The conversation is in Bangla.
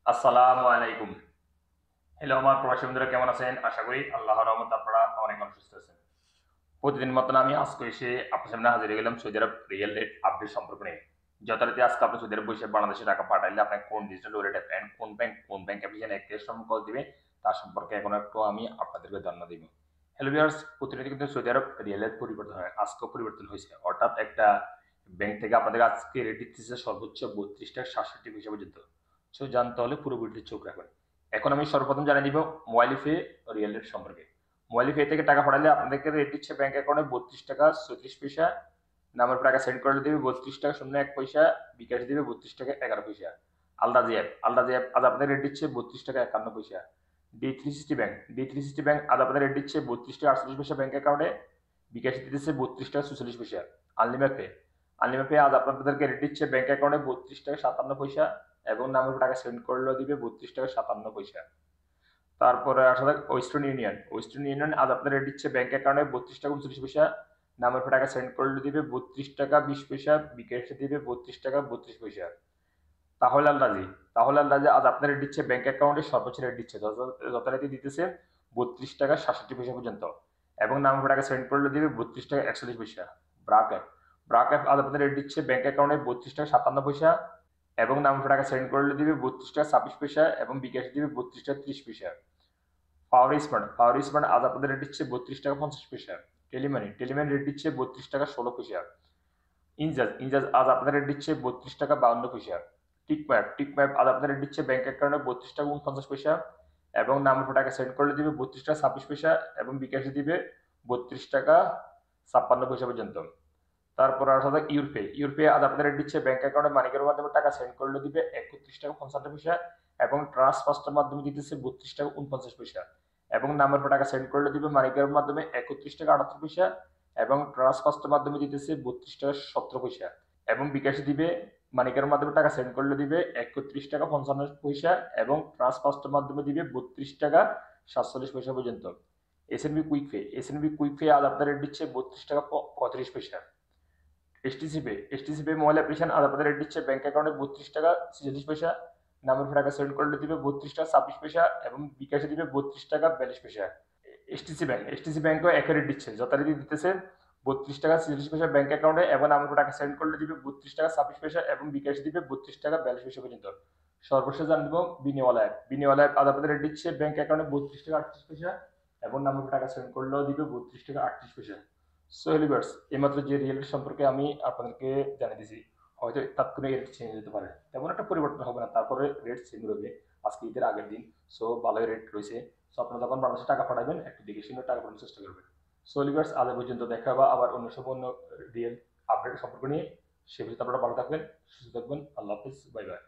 আসসালামু আলাইকুম। হ্যালো আমার প্রবাসী বন্ধুরা, কেমন আছেন? আশা করি আল্লাহর রহমতে আপনারা অনেক সুস্থ আছেন। প্রতিদিন মতন আমি আজকে এসে আপনার সামনে হাজির হয়ে গেলাম সৌদি আরব রিয়েল রেট আপডেট সম্পর্ক নিয়ে। যথারীতি আজকে আপনি সৌদি আরব বসে বাংলাদেশে টাকা পাঠাইলে আপনাকে কোন ডিজিটাল ওয়ালেট অ্যাপ্লাই, কোন ব্যাংক অ্যাপ্লিকেশন এক সময় কল দিবে, তার সম্পর্কে এখন একটু আমি আপনাদেরকে ধারণা দিব। হ্যালো ভিউয়ার্স, প্রতিনিয়ত কিন্তু সৌদি আরব রিয়েলের পরিবর্তন হয়, আজকেও পরিবর্তন হয়েছে। অর্থাৎ একটা ব্যাংক থেকে আপনাদের আজকে রেট দিতেছে সর্বোচ্চ 32 টাকা 67 পয়সা পর্যন্ত। সো জানতে হলে পুরো ভিডিওটি চোখ রাখবেন। এখন আমি সর্বপ্রথম জানিয়ে দিব মোবাইল রিয়েল রেট সম্পর্কে। মোবাইল থেকে টাকা পাঠালে আপনাদেরকে রেট দিচ্ছে ব্যাংক অ্যাকাউন্টে 32 টাকা 34 পয়সা, নামের টাকা সেন্ড করলে দেবে 32 টাকা 01 পয়সা, বিকাশ দিবে 32 টাকা 11 পয়সা। আলদাজি অ্যাপ আজ আপনাদের রেট দিচ্ছে 32 টাকা 51 পয়সা। ডি360 ব্যাংক আজ আপনাদের রেট দিচ্ছে 32 টাকা 48 পয়সা ব্যাংক অ্যাকাউন্টে, বিকাশ দিতেছে 32 টাকা 44 পয়সা। আনলিমিপে আজ আপনাদেরকে রেট দিচ্ছে ব্যাংক অ্যাকাউন্টে 32 টাকা 57 পয়সা এবং নামের টাকা সেন্ড করলেও দিবে 32 টাকা 57 পয়সা। তারপরে আসা যাক ওয়েস্টার্ন ইউনিয়ন আজ আপনার রেট দিচ্ছে ব্যাংক অ্যাকাউন্টে 32 টাকা 39 পয়সা, নামের টাকা সেন্ড করলে দিবে 32 টাকা 20 পয়সা, বিকাশে দিবে 32 টাকা 32 পয়সা। তাহলে আন্দাজি আজ আপনার রেট দিচ্ছে ব্যাংক অ্যাকাউন্টে সর্বোচ্চ রেট দিচ্ছে যথারীতি দিতেছে 32 টাকা 67 পয়সা পর্যন্ত এবং নামের টাকা সেন্ড করলে দিবে 32 টাকা 41 পয়সা। ব্রাক অ্যাপ আজ আপনাদের রেট দিচ্ছে ব্যাংক অ্যাকাউন্টে 32 টাকা 57 পয়সা এবং নামের টাকা সেন্ড করলে দিবে 32 টাকা 26 পয়সা এবং বিকাশ দিবে 32 টাকা 30 পয়সা। পাওয়ার স্মার্ট আজ আপনাদের রেট দিচ্ছে 32 টাকা 50 পয়সা। টেলিমানি রেট দিচ্ছে 32 টাকা 16 পয়সা। ইনজাজ আজ আপনাদের রেট দিচ্ছে 32 টাকা 52 পয়সা। টিকম্যাপ আজ আপনাদের রেট দিচ্ছে ব্যাংক অ্যাকাউন্টে 32 টাকা 49 পয়সা এবং নামের টাকা সেন্ড করলে দিবে 32 টাকা 26 পয়সা এবং বিকাশে দিবে 32 টাকা 56 পয়সা পর্যন্ত। তারপর আসা যাক ইউরপে আজ আপনাদের রেট দিচ্ছে ব্যাংক অ্যাকাউন্টে মানিকের মাধ্যমে টাকা সেন্ড করলে দিবে 31 টাকা 55 পয়সা এবং ট্রান্সফার্স্টের মাধ্যমে দিতেছে 32 টাকা 49 পয়সা এবং নামের পর টাকা সেন্ড করলে দিবে মানিকের মাধ্যমে 31 টাকা 78 পয়সা এবং ট্রান্সফার্স্টের মাধ্যমে দিতেছে 32 টাকা 17 পয়সা এবং বিকাশে দিবে মানিকের মাধ্যমে টাকা সেন্ড করলে দিবে 31 টাকা 55 পয়সা এবং ট্রান্সফার্স্টের মাধ্যমে দিবে 32 টাকা 47 পয়সা পর্যন্ত। এসএনবি কুইক পে আজ আপনার রেট দিচ্ছে 32 টাকা 35 পয়সা। এসটিসি পে মোবাইল অ্যাপ্লিকেশন আজ আপনাদের রেট দিচ্ছে ব্যাংক অ্যাকাউন্টে 32 টাকা 46 পয়সা, নামের টাকা সেন্ড করলে দিবে 32 টাকা 26 পয়সা এবং বিকাশে দিবে 32 টাকা 42 পয়সা। এসটিসি ব্যাংকও একই রেট দিচ্ছে, যথারীতি দিতেছে 32 টাকা 46 পয়সা ব্যাংক অ্যাকাউন্টে এবং নামের টাকা সেন্ড করলে দিবে 32 টাকা 26 পয়সা এবং বিকাশে দিবে 32 টাকা 42 পয়সা পর্যন্ত। সর্বশেষ জানবো বিনিওয়ালা অ্যাপ আজ আপনাদের রেট দিচ্ছে ব্যাংক অ্যাকাউন্টে 32 টাকা 38 পয়সা এবং নামের টাকা সেন্ড করলেও দিবে 32 টাকা 38 পয়সা। সো এলিভার্স এইমাত্র যে রিয়েল সম্পর্কে আমি আপনাদেরকে জানিয়ে দিয়েছি, হয়তো তাৎক্ষণিক রেট চেঞ্জ হতে পারে, তেমন একটা পরিবর্তন হবে না, তারপরে রেট চেঞ্জ হবে। আজকে ঈদের আগের দিন, সো ভালোই রেট রয়েছে। সো আপনারা যখন বাংলাদেশে টাকা পাঠাবেন একটু দেখে শুনে টাকা পাঠানোর চেষ্টা করবেন। সো এলিভার্স আজ পর্যন্ত দেখা হবে আবার অন্য সব অন্য রিয়েল আপডেট সম্পর্ক নিয়ে। সে বিষয়ে আপনারা ভালো থাকবেন, সুস্থ থাকবেন। আল্লাহ হাফিজ, বাই বাই।